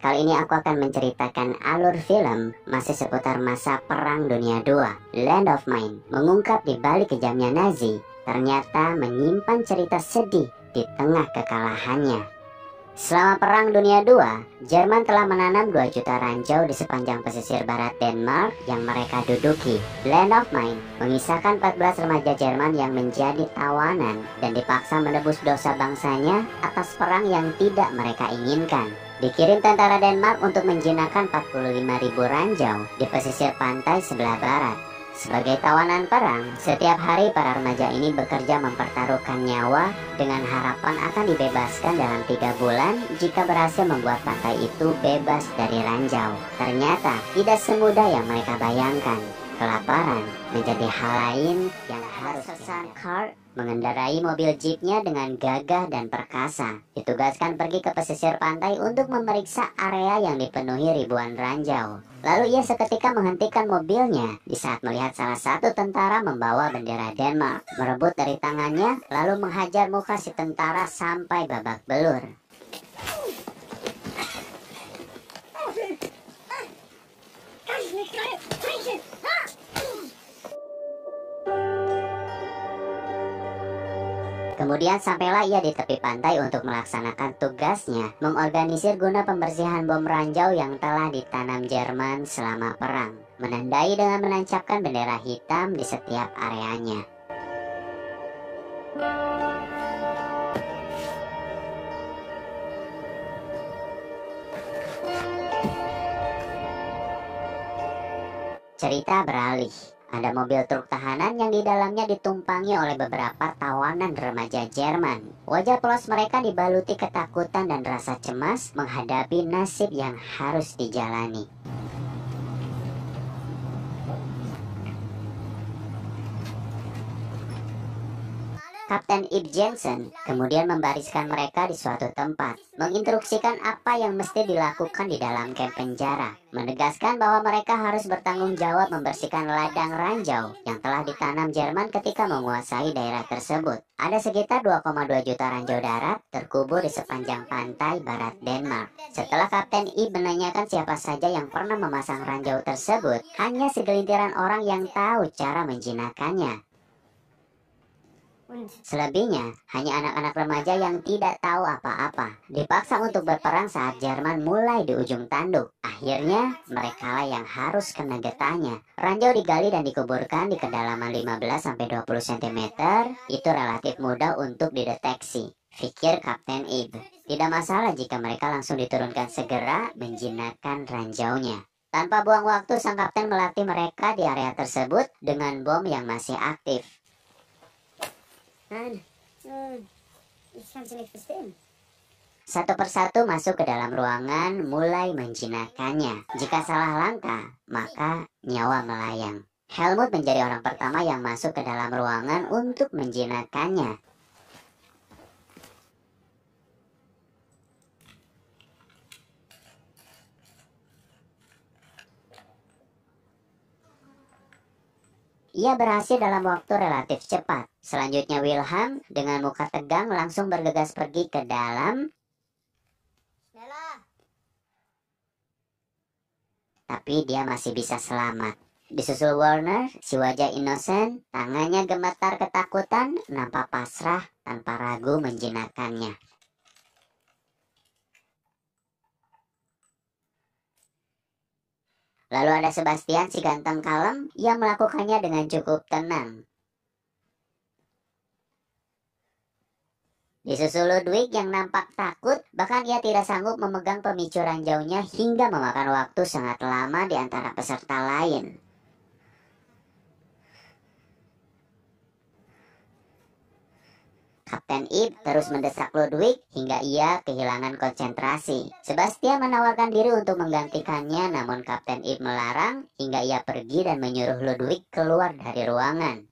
Kali ini aku akan menceritakan alur film masih seputar masa Perang Dunia II. Land of Mine mengungkap di balik kejamnya Nazi, ternyata menyimpan cerita sedih di tengah kekalahannya. Selama Perang Dunia II, Jerman telah menanam 2 juta ranjau di sepanjang pesisir barat Denmark yang mereka duduki. Land of Mine mengisahkan 14 remaja Jerman yang menjadi tawanan dan dipaksa menebus dosa bangsanya atas perang yang tidak mereka inginkan. Dikirim tentara Denmark untuk menjinakkan 45.000 ranjau di pesisir pantai sebelah barat. Sebagai tawanan perang, setiap hari para remaja ini bekerja mempertaruhkan nyawa dengan harapan akan dibebaskan dalam 3 bulan jika berhasil membuat pantai itu bebas dari ranjau. Ternyata tidak semudah yang mereka bayangkan. Kelaparan menjadi hal lain yang harus Carl mengendarai mobil jeepnya dengan gagah dan perkasa. Ditugaskan pergi ke pesisir pantai untuk memeriksa area yang dipenuhi ribuan ranjau. Lalu ia seketika menghentikan mobilnya di saat melihat salah satu tentara membawa bendera Denmark, merebut dari tangannya lalu menghajar muka si tentara sampai babak belur. Kemudian sampailah ia di tepi pantai untuk melaksanakan tugasnya, mengorganisir guna pembersihan bom ranjau yang telah ditanam Jerman selama perang, menandai dengan menancapkan bendera hitam di setiap areanya. Cerita beralih. Ada mobil truk tahanan yang di dalamnya ditumpangi oleh beberapa tawanan remaja Jerman. Wajah polos mereka dibaluti ketakutan dan rasa cemas menghadapi nasib yang harus dijalani. Kapten Ib Jensen kemudian membariskan mereka di suatu tempat, menginstruksikan apa yang mesti dilakukan di dalam kamp penjara, menegaskan bahwa mereka harus bertanggung jawab membersihkan ladang ranjau yang telah ditanam Jerman ketika menguasai daerah tersebut. Ada sekitar 2,2 juta ranjau darat terkubur di sepanjang pantai barat Denmark. Setelah Kapten Ib menanyakan siapa saja yang pernah memasang ranjau tersebut, hanya segelintiran orang yang tahu cara menjinakkannya. Selebihnya, hanya anak-anak remaja yang tidak tahu apa-apa, dipaksa untuk berperang saat Jerman mulai di ujung tanduk. Akhirnya, merekalah yang harus kena getahnya. Ranjau digali dan dikuburkan di kedalaman 15-20 cm, itu relatif mudah untuk dideteksi, pikir Kapten Ib. Tidak masalah jika mereka langsung diturunkan segera menjinakkan ranjaunya. Tanpa buang waktu, sang kapten melatih mereka di area tersebut dengan bom yang masih aktif. Satu persatu masuk ke dalam ruangan, mulai menjinakkannya. Jika salah langkah, maka nyawa melayang. Helmut menjadi orang pertama yang masuk ke dalam ruangan untuk menjinakkannya. Ia berhasil dalam waktu relatif cepat. Selanjutnya Wilhelm dengan muka tegang langsung bergegas pergi ke dalam. Tapi dia masih bisa selamat. Disusul Werner, si wajah innocent, tangannya gemetar ketakutan, nampak pasrah tanpa ragu menjinakkannya. Lalu ada Sebastian si ganteng kalem yang melakukannya dengan cukup tenang. Disusul Ludwig yang nampak takut, bahkan ia tidak sanggup memegang pemicu ranjaunya hingga memakan waktu sangat lama di antara peserta lain. Kapten Ib terus mendesak Ludwig hingga ia kehilangan konsentrasi. Sebastian menawarkan diri untuk menggantikannya, namun Kapten Ib melarang hingga ia pergi dan menyuruh Ludwig keluar dari ruangan.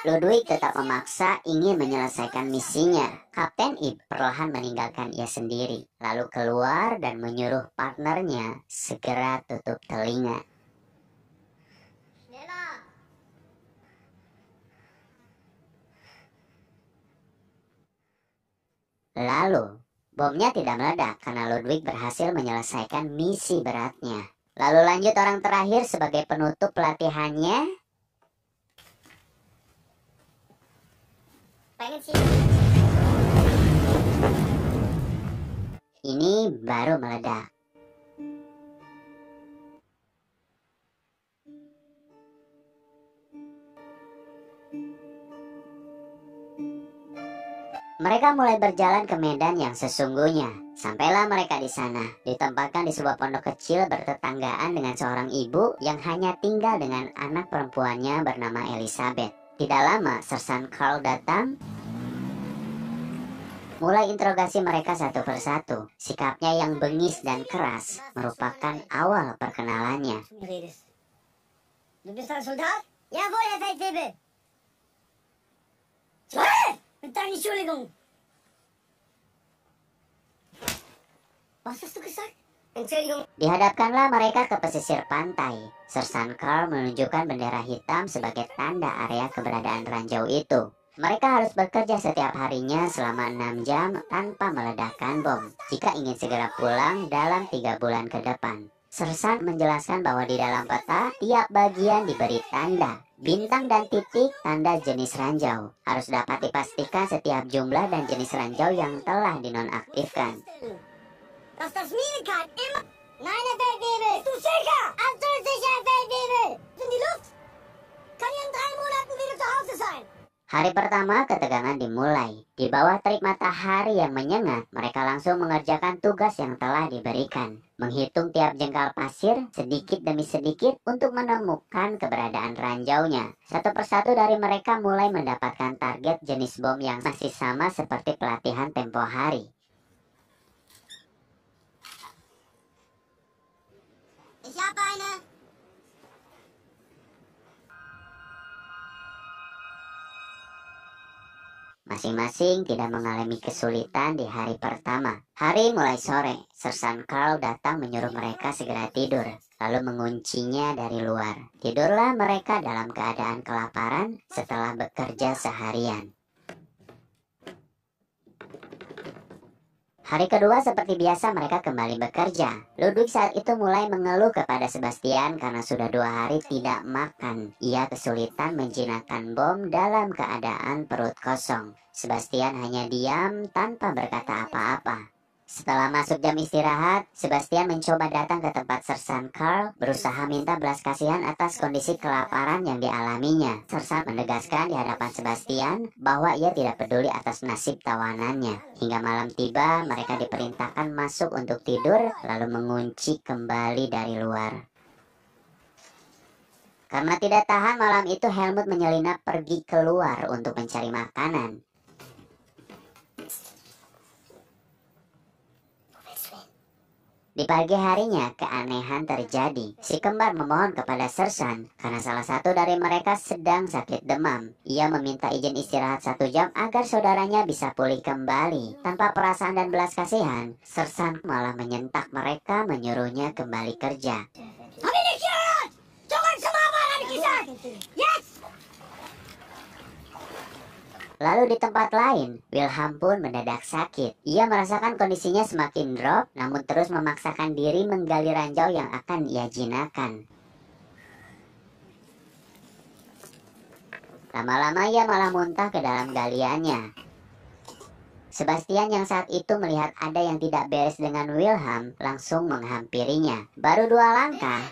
Ludwig tetap memaksa ingin menyelesaikan misinya. Kapten Ib perlahan meninggalkan ia sendiri, lalu keluar dan menyuruh partnernya segera tutup telinga. Lalu, Bomnya tidak meledak karena Ludwig berhasil menyelesaikan misi beratnya. Lalu lanjut orang terakhir sebagai penutup pelatihannya. Ini baru meledak. Mereka mulai berjalan ke medan yang sesungguhnya. Sampailah mereka di sana, ditempatkan di sebuah pondok kecil bertetanggaan dengan seorang ibu yang hanya tinggal dengan anak perempuannya bernama Elizabeth. Tidak lama, Sersan Carl datang, mulai interogasi mereka satu persatu. Sikapnya yang bengis dan keras merupakan awal perkenalannya. Du bist ein Soldat? Jawohl, Herr Feldwebel. Mit deiner Entschuldigung. Was hast du gesagt? Entschuldigung. Dihadapkanlah mereka ke pesisir pantai. Sersan Carl menunjukkan bendera hitam sebagai tanda area keberadaan ranjau itu. Mereka harus bekerja setiap harinya selama 6 jam tanpa meledakkan bom jika ingin segera pulang dalam 3 bulan ke depan. Sersan menjelaskan bahwa di dalam peta tiap bagian diberi tanda, bintang dan titik tanda jenis ranjau. Harus dapat dipastikan setiap jumlah dan jenis ranjau yang telah dinonaktifkan. Dass das Minen kann immer... Nein, Herr Feldwebel. Bist du sicher? Absolut sicher, Herr Feldwebel. In die Luft. Kann ja in 3 Monaten wieder zu Hause sein. Hari pertama ketegangan dimulai. Di bawah terik matahari yang menyengat, mereka langsung mengerjakan tugas yang telah diberikan. Menghitung tiap jengkal pasir sedikit demi sedikit untuk menemukan keberadaan ranjaunya. Satu persatu dari mereka mulai mendapatkan target jenis bom yang masih sama seperti pelatihan tempo hari. Ich habe eine. Masing-masing tidak mengalami kesulitan di hari pertama. Hari mulai sore, Sersan Carl datang menyuruh mereka segera tidur, lalu menguncinya dari luar. Tidurlah mereka dalam keadaan kelaparan setelah bekerja seharian. Hari kedua seperti biasa mereka kembali bekerja. Ludwig saat itu mulai mengeluh kepada Sebastian karena sudah 2 hari tidak makan. Ia kesulitan menjinakkan bom dalam keadaan perut kosong. Sebastian hanya diam tanpa berkata apa-apa. Setelah masuk jam istirahat, Sebastian mencoba datang ke tempat Sersan Carl, berusaha minta belas kasihan atas kondisi kelaparan yang dialaminya. Sersan menegaskan di hadapan Sebastian bahwa ia tidak peduli atas nasib tawanannya. Hingga malam tiba, mereka diperintahkan masuk untuk tidur, lalu mengunci kembali dari luar. Karena tidak tahan malam itu, Helmut menyelinap pergi keluar untuk mencari makanan. Di pagi harinya, keanehan terjadi. Si kembar memohon kepada Sersan karena salah satu dari mereka sedang sakit demam. Ia meminta izin istirahat 1 jam agar saudaranya bisa pulih kembali. Tanpa perasaan dan belas kasihan, Sersan malah menyentak mereka, menyuruhnya kembali kerja. Lalu di tempat lain, Wilhelm pun mendadak sakit. Ia merasakan kondisinya semakin drop, namun terus memaksakan diri menggali ranjau yang akan ia jinakkan. Lama-lama ia malah muntah ke dalam galiannya. Sebastian yang saat itu melihat ada yang tidak beres dengan Wilhelm langsung menghampirinya. Baru 2 langkah,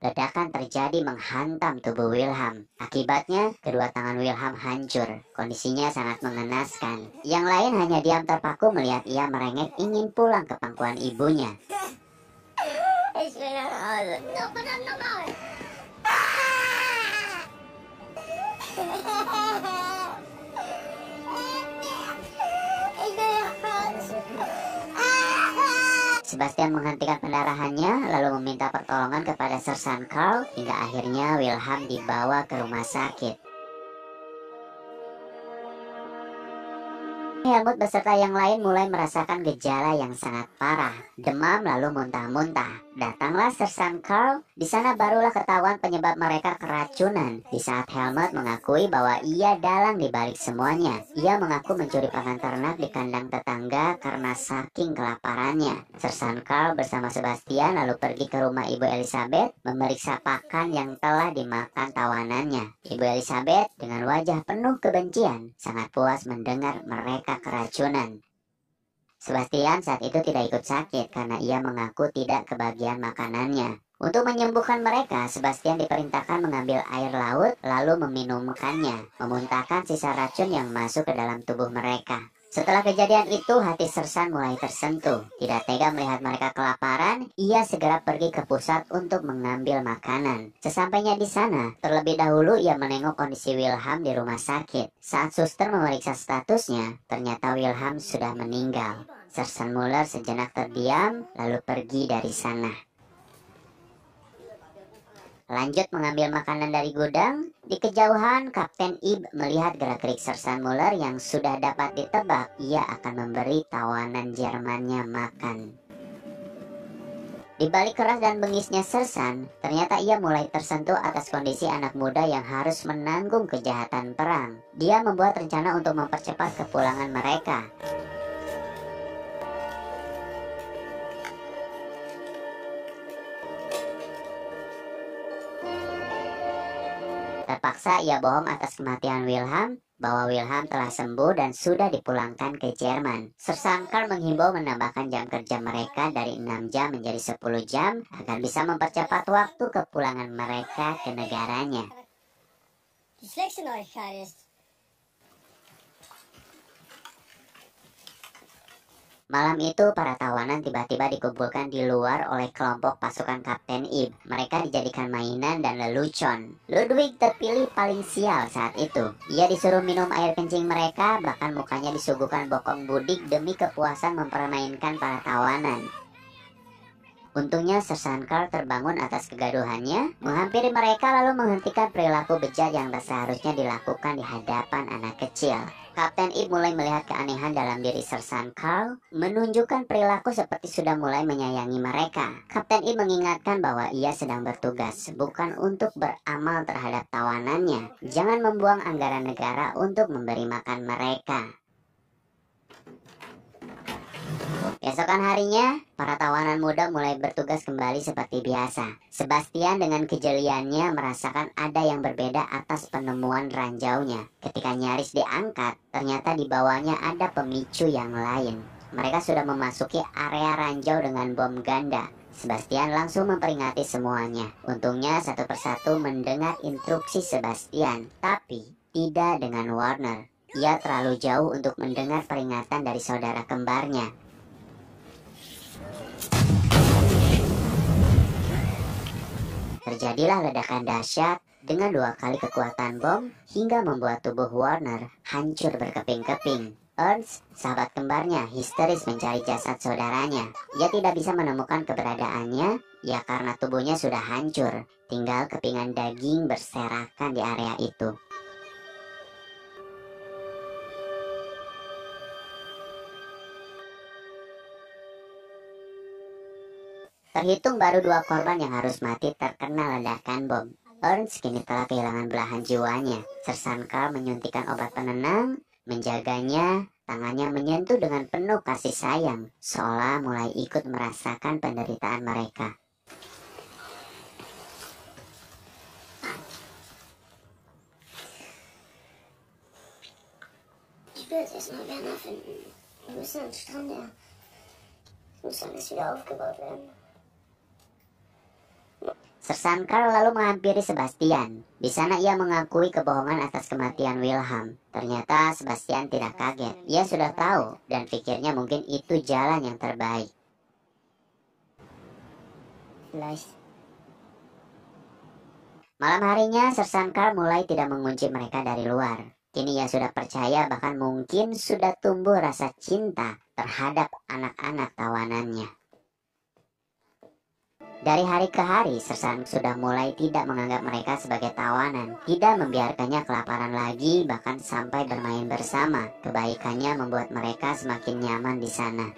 ledakan terjadi menghantam tubuh Wilhelm. Akibatnya, kedua tangan Wilhelm hancur. Kondisinya sangat mengenaskan. Yang lain hanya diam terpaku melihat ia merengek ingin pulang ke pangkuan ibunya. Sebastian menghentikan pendarahannya, lalu meminta pertolongan kepada Sersan Carl, hingga akhirnya Wilhelm dibawa ke rumah sakit. Helmut beserta yang lain mulai merasakan gejala yang sangat parah, demam lalu muntah-muntah. Datanglah Sersan Carl. Di sana barulah ketahuan penyebab mereka keracunan. Di saat Helmut mengakui bahwa ia dalang di balik semuanya. Ia mengaku mencuri pakan ternak di kandang tetangga karena saking kelaparannya. Sersan Carl bersama Sebastian lalu pergi ke rumah Ibu Elizabeth memeriksa pakan yang telah dimakan tawanannya. Ibu Elizabeth dengan wajah penuh kebencian sangat puas mendengar mereka keracunan. Sebastian saat itu tidak ikut sakit karena ia mengaku tidak kebagian makanannya. Untuk menyembuhkan mereka, Sebastian diperintahkan mengambil air laut lalu meminumkannya, memuntahkan sisa racun yang masuk ke dalam tubuh mereka. Setelah kejadian itu, hati Sersan mulai tersentuh. Tidak tega melihat mereka kelaparan, ia segera pergi ke pusat untuk mengambil makanan. Sesampainya di sana, terlebih dahulu ia menengok kondisi Wilhelm di rumah sakit. Saat suster memeriksa statusnya, ternyata Wilhelm sudah meninggal. Sersan Muller sejenak terdiam, lalu pergi dari sana. Lanjut mengambil makanan dari gudang. Di kejauhan, Kapten Ib melihat gerak-gerik Sersan Muller yang sudah dapat ditebak ia akan memberi tawanan Jermannya makan. Di balik keras dan bengisnya Sersan, ternyata ia mulai tersentuh atas kondisi anak muda yang harus menanggung kejahatan perang. Dia membuat rencana untuk mempercepat kepulangan mereka. Terpaksa ia bohong atas kematian Wilhelm, bahwa Wilhelm telah sembuh dan sudah dipulangkan ke Jerman. Sersan Carl menghimbau menambahkan jam kerja mereka dari 6 jam menjadi 10 jam agar bisa mempercepat waktu kepulangan mereka ke negaranya. Die slechtste Neuigkeit ist, Malam itu, para tawanan tiba-tiba dikumpulkan di luar oleh kelompok pasukan Kapten Ib. Mereka dijadikan mainan dan lelucon. Ludwig terpilih paling sial saat itu. Ia disuruh minum air kencing mereka, bahkan mukanya disuguhkan bokong budik demi kepuasan mempermainkan para tawanan. Untungnya Sersan Carl terbangun atas kegaduhannya, menghampiri mereka lalu menghentikan perilaku bejat yang tak seharusnya dilakukan di hadapan anak kecil. Kapten Ib mulai melihat keanehan dalam diri Sersan Carl, menunjukkan perilaku seperti sudah mulai menyayangi mereka. Kapten Ib mengingatkan bahwa ia sedang bertugas, bukan untuk beramal terhadap tawanannya. Jangan membuang anggaran negara untuk memberi makan mereka. Esokan harinya, para tawanan muda mulai bertugas kembali seperti biasa. Sebastian dengan kejeliannya merasakan ada yang berbeda atas penemuan ranjaunya. Ketika nyaris diangkat, ternyata di bawahnya ada pemicu yang lain. Mereka sudah memasuki area ranjau dengan bom ganda. Sebastian langsung memperingati semuanya. Untungnya satu persatu mendengar instruksi Sebastian, tapi tidak dengan Warner. Ia terlalu jauh untuk mendengar peringatan dari saudara kembarnya. Terjadilah ledakan dahsyat dengan 2 kali kekuatan bom hingga membuat tubuh Warner hancur berkeping-keping. Ernst, sahabat kembarnya, histeris mencari jasad saudaranya. Ia tidak bisa menemukan keberadaannya, ya karena tubuhnya sudah hancur. Tinggal kepingan daging berserakan di area itu. Terhitung baru 2 korban yang harus mati terkena ledakan bom. Ernst kini telah kehilangan belahan jiwanya. Sersan Carl menyuntikkan obat penenang, menjaganya, tangannya menyentuh dengan penuh kasih sayang, seolah mulai ikut merasakan penderitaan mereka. ich will jetzt erstmal Werner finden. Wir müssen ans Strand, ja. Es muss alles wieder aufgebaut werden. Sersan Carl lalu menghampiri Sebastian. Di sana ia mengakui kebohongan atas kematian Wilhelm. Ternyata Sebastian tidak kaget. Ia sudah tahu dan pikirnya mungkin itu jalan yang terbaik. Malam harinya Sersan Carl mulai tidak mengunci mereka dari luar. Kini ia sudah percaya, bahkan mungkin sudah tumbuh rasa cinta terhadap anak-anak tawanannya. Dari hari ke hari, Sersan sudah mulai tidak menganggap mereka sebagai tawanan, tidak membiarkannya kelaparan lagi, bahkan sampai bermain bersama. Kebaikannya membuat mereka semakin nyaman di sana.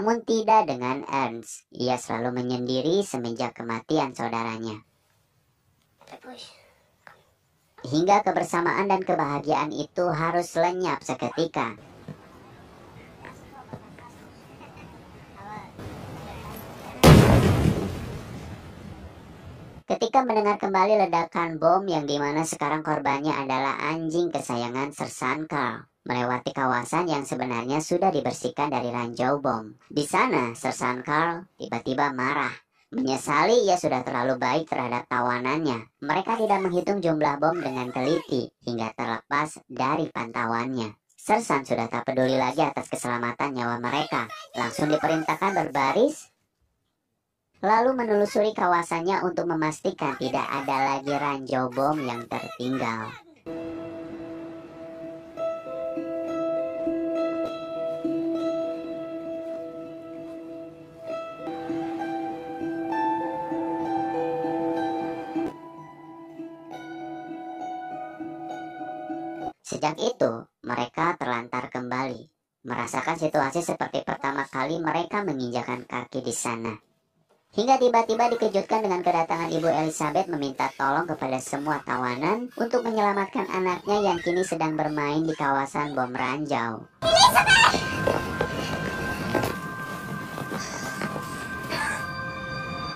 Namun tidak dengan Ernst. Ia selalu menyendiri semenjak kematian saudaranya. Hingga kebersamaan dan kebahagiaan itu harus lenyap seketika. Ketika mendengar kembali ledakan bom yang dimana sekarang korbannya adalah anjing kesayangan Sersan Carl, melewati kawasan yang sebenarnya sudah dibersihkan dari ranjau bom. Di sana, Sersan Carl tiba-tiba marah. Menyesali ia sudah terlalu baik terhadap tawanannya. Mereka tidak menghitung jumlah bom dengan teliti hingga terlepas dari pantauannya. Sersan sudah tak peduli lagi atas keselamatan nyawa mereka. Langsung diperintahkan berbaris, lalu menelusuri kawasannya untuk memastikan tidak ada lagi ranjau bom yang tertinggal. Sejak itu, mereka terlantar kembali, merasakan situasi seperti pertama kali mereka menginjakan kaki di sana. Hingga tiba-tiba dikejutkan dengan kedatangan Ibu Elizabeth meminta tolong kepada semua tawanan untuk menyelamatkan anaknya yang kini sedang bermain di kawasan bom ranjau.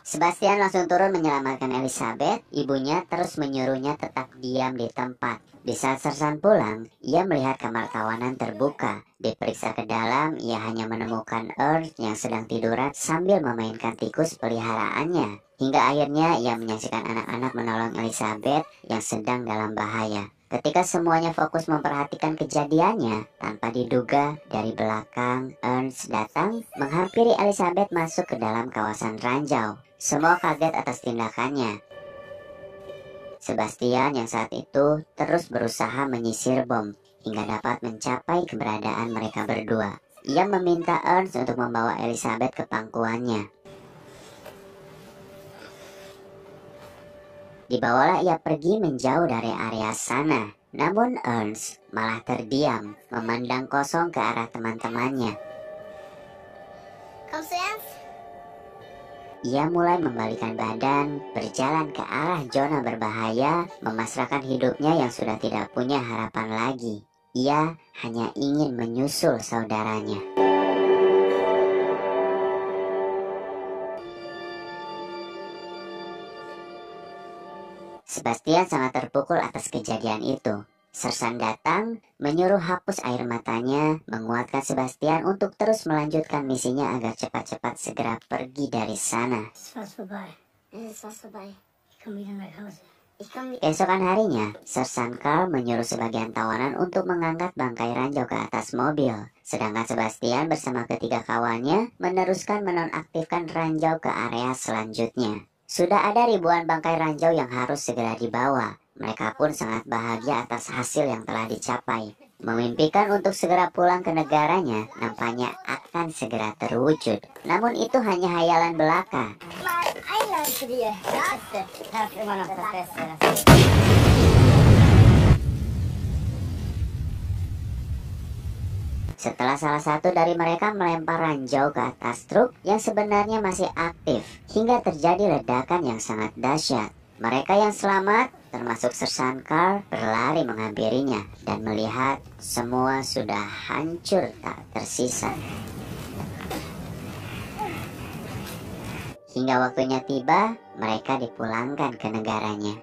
Sebastian langsung turun menyelamatkan Elizabeth. Ibunya terus menyuruhnya tetap diam di tempat. Di saat Sersan pulang, ia melihat kamar tawanan terbuka. Diperiksa ke dalam, ia hanya menemukan Ernst yang sedang tiduran sambil memainkan tikus peliharaannya. Hingga akhirnya ia menyaksikan anak-anak menolong Elizabeth yang sedang dalam bahaya. Ketika semuanya fokus memperhatikan kejadiannya, tanpa diduga dari belakang Ernst datang menghampiri Elizabeth masuk ke dalam kawasan ranjau. Semua kaget atas tindakannya. Sebastian yang saat itu terus berusaha menyisir bom hingga dapat mencapai keberadaan mereka berdua. Ia meminta Ernst untuk membawa Elizabeth ke pangkuannya. Dibawalah ia pergi menjauh dari area sana. Namun Ernst malah terdiam, memandang kosong ke arah teman-temannya. Ia mulai membalikan badan, berjalan ke arah zona berbahaya, memasrahkan hidupnya yang sudah tidak punya harapan lagi. Ia hanya ingin menyusul saudaranya. Sebastian sangat terpukul atas kejadian itu. Sersan datang, menyuruh hapus air matanya, menguatkan Sebastian untuk terus melanjutkan misinya agar cepat-cepat segera pergi dari sana. Keesokan harinya, Sersan Carl menyuruh sebagian tawanan untuk mengangkat bangkai ranjau ke atas mobil. Sedangkan Sebastian bersama ketiga kawannya meneruskan menonaktifkan ranjau ke area selanjutnya. Sudah ada ribuan bangkai ranjau yang harus segera dibawa. Mereka pun sangat bahagia atas hasil yang telah dicapai. Memimpikan untuk segera pulang ke negaranya nampaknya akan segera terwujud. Namun itu hanya hayalan belaka. Setelah salah satu dari mereka melempar ranjau ke atas truk yang sebenarnya masih aktif, hingga terjadi ledakan yang sangat dahsyat. Mereka yang selamat, termasuk Sersan Carl, berlari menghampirinya dan melihat semua sudah hancur tak tersisa. Hingga waktunya tiba, mereka dipulangkan ke negaranya.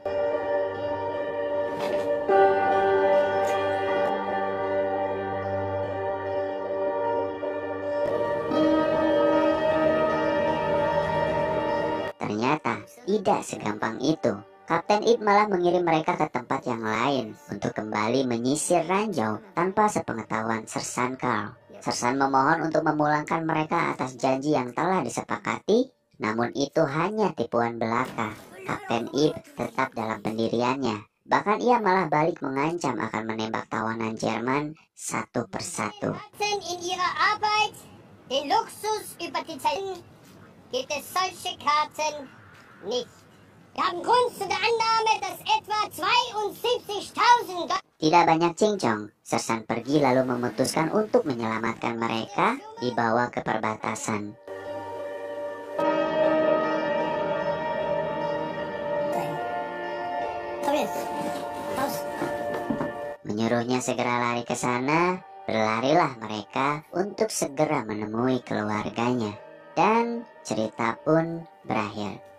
Ternyata tidak segampang itu. Kapten Ip malah mengirim mereka ke tempat yang lain untuk kembali menyisir ranjau tanpa sepengetahuan Sersan Carl. Sersan memohon untuk memulangkan mereka atas janji yang telah disepakati, namun itu hanya tipuan belaka. Kapten Ip tetap dalam pendiriannya. Bahkan ia malah balik mengancam akan menembak tawanan Jerman satu persatu. In ihrer Arbeit den Luxus über die Zeiten gibt es solche Karten nicht. Wir haben Grund zu der Annahme, dass etwa 72.000 Tidak banyak cincong, Sersan pergi lalu memutuskan untuk menyelamatkan mereka dibawa ke perbatasan. Menyuruhnya segera lari ke sana, berlarilah mereka untuk segera menemui keluarganya. Dan cerita pun berakhir.